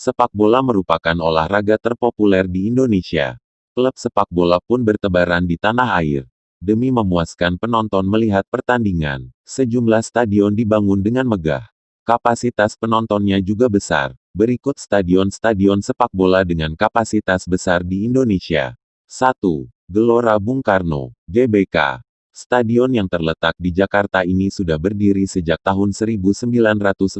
Sepak bola merupakan olahraga terpopuler di Indonesia. Klub sepak bola pun bertebaran di tanah air. Demi memuaskan penonton melihat pertandingan, sejumlah stadion dibangun dengan megah. Kapasitas penontonnya juga besar. Berikut stadion-stadion sepak bola dengan kapasitas besar di Indonesia. 1. Gelora Bung Karno, GBK. Stadion yang terletak di Jakarta ini sudah berdiri sejak tahun 1960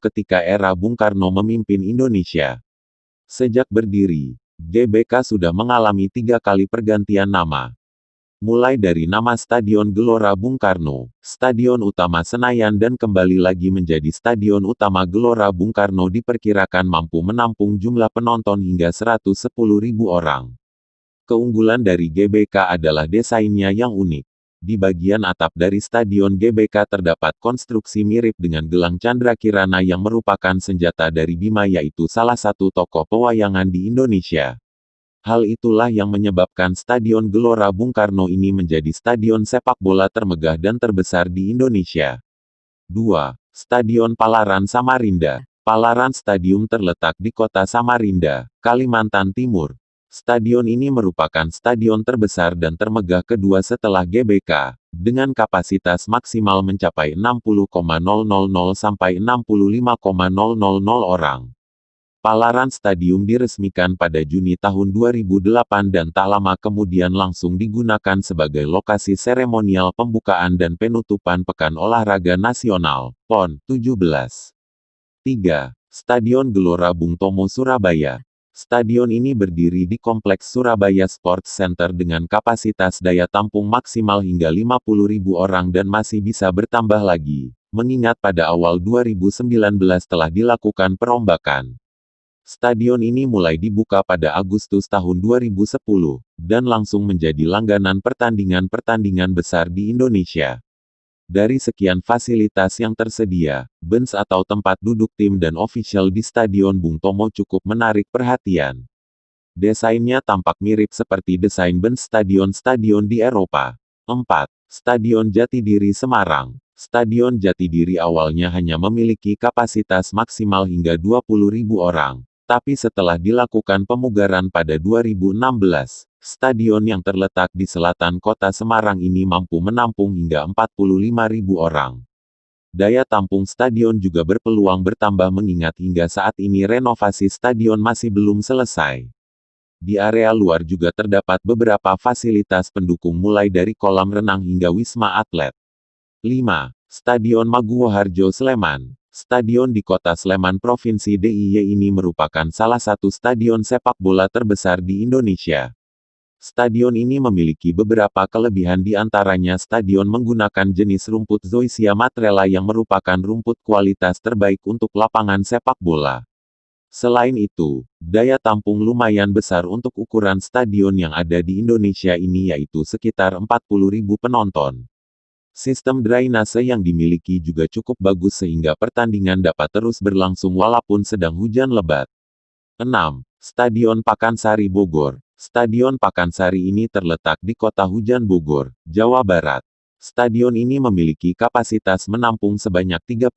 ketika era Bung Karno memimpin Indonesia. Sejak berdiri, GBK sudah mengalami 3 kali pergantian nama. Mulai dari nama Stadion Gelora Bung Karno, Stadion Utama Senayan dan kembali lagi menjadi Stadion Utama Gelora Bung Karno diperkirakan mampu menampung jumlah penonton hingga 110.000 orang. Keunggulan dari GBK adalah desainnya yang unik. Di bagian atap dari Stadion GBK terdapat konstruksi mirip dengan gelang Candra Kirana yang merupakan senjata dari Bima yaitu salah satu tokoh pewayangan di Indonesia. Hal itulah yang menyebabkan Stadion Gelora Bung Karno ini menjadi stadion sepak bola termegah dan terbesar di Indonesia. 2. Stadion Palaran Samarinda. Palaran Stadium terletak di kota Samarinda, Kalimantan Timur. Stadion ini merupakan stadion terbesar dan termegah kedua setelah GBK, dengan kapasitas maksimal mencapai 60.000 sampai 65.000 orang. Palaran Stadium diresmikan pada Juni tahun 2008 dan tak lama kemudian langsung digunakan sebagai lokasi seremonial pembukaan dan penutupan Pekan Olahraga Nasional, PON 17. 3. Stadion Gelora Bung Tomo Surabaya. Stadion ini berdiri di Kompleks Surabaya Sports Center dengan kapasitas daya tampung maksimal hingga 50.000 orang dan masih bisa bertambah lagi, mengingat pada awal 2019 telah dilakukan perombakan. Stadion ini mulai dibuka pada Agustus tahun 2010, dan langsung menjadi langganan pertandingan-pertandingan besar di Indonesia. Dari sekian fasilitas yang tersedia, bench atau tempat duduk tim dan ofisial di Stadion Bung Tomo cukup menarik perhatian. Desainnya tampak mirip seperti desain bench stadion-stadion di Eropa. 4. Stadion Jatidiri Semarang. Stadion Jatidiri awalnya hanya memiliki kapasitas maksimal hingga 20.000 orang. Tapi setelah dilakukan pemugaran pada 2016, stadion yang terletak di selatan kota Semarang ini mampu menampung hingga 45.000 orang. Daya tampung stadion juga berpeluang bertambah mengingat hingga saat ini renovasi stadion masih belum selesai. Di area luar juga terdapat beberapa fasilitas pendukung mulai dari kolam renang hingga wisma atlet. 5. Stadion Maguwo Harjo Sleman. Stadion di kota Sleman Provinsi DIY ini merupakan salah satu stadion sepak bola terbesar di Indonesia. Stadion ini memiliki beberapa kelebihan di antaranya stadion menggunakan jenis rumput Zoysia Matrela yang merupakan rumput kualitas terbaik untuk lapangan sepak bola. Selain itu, daya tampung lumayan besar untuk ukuran stadion yang ada di Indonesia ini yaitu sekitar 40.000 penonton. Sistem drainase yang dimiliki juga cukup bagus sehingga pertandingan dapat terus berlangsung walaupun sedang hujan lebat. 6. Stadion Pakansari Bogor. Stadion Pakansari ini terletak di Kota Hujan Bogor, Jawa Barat. Stadion ini memiliki kapasitas menampung sebanyak 30.000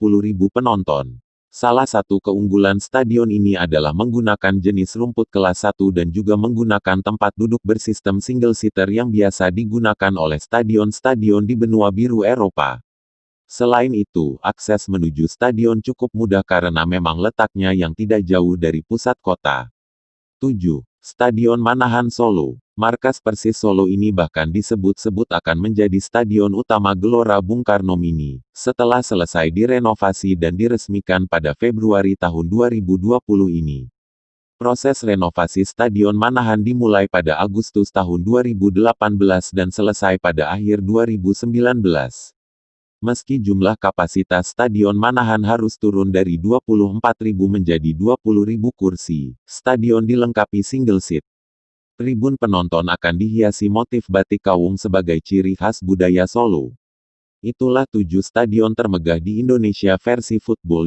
penonton. Salah satu keunggulan stadion ini adalah menggunakan jenis rumput kelas 1 dan juga menggunakan tempat duduk bersistem single seater yang biasa digunakan oleh stadion-stadion di benua biru Eropa. Selain itu, akses menuju stadion cukup mudah karena memang letaknya yang tidak jauh dari pusat kota. 7. Stadion Manahan Solo. Markas Persis Solo ini bahkan disebut-sebut akan menjadi stadion utama Gelora Bung Karno Mini, setelah selesai direnovasi dan diresmikan pada Februari tahun 2020 ini. Proses renovasi Stadion Manahan dimulai pada Agustus tahun 2018 dan selesai pada akhir 2019. Meski jumlah kapasitas Stadion Manahan harus turun dari 24.000 menjadi 20.000 kursi, stadion dilengkapi single seat. Tribun penonton akan dihiasi motif batik kawung sebagai ciri khas budaya Solo. Itulah 7 stadion termegah di Indonesia versi football.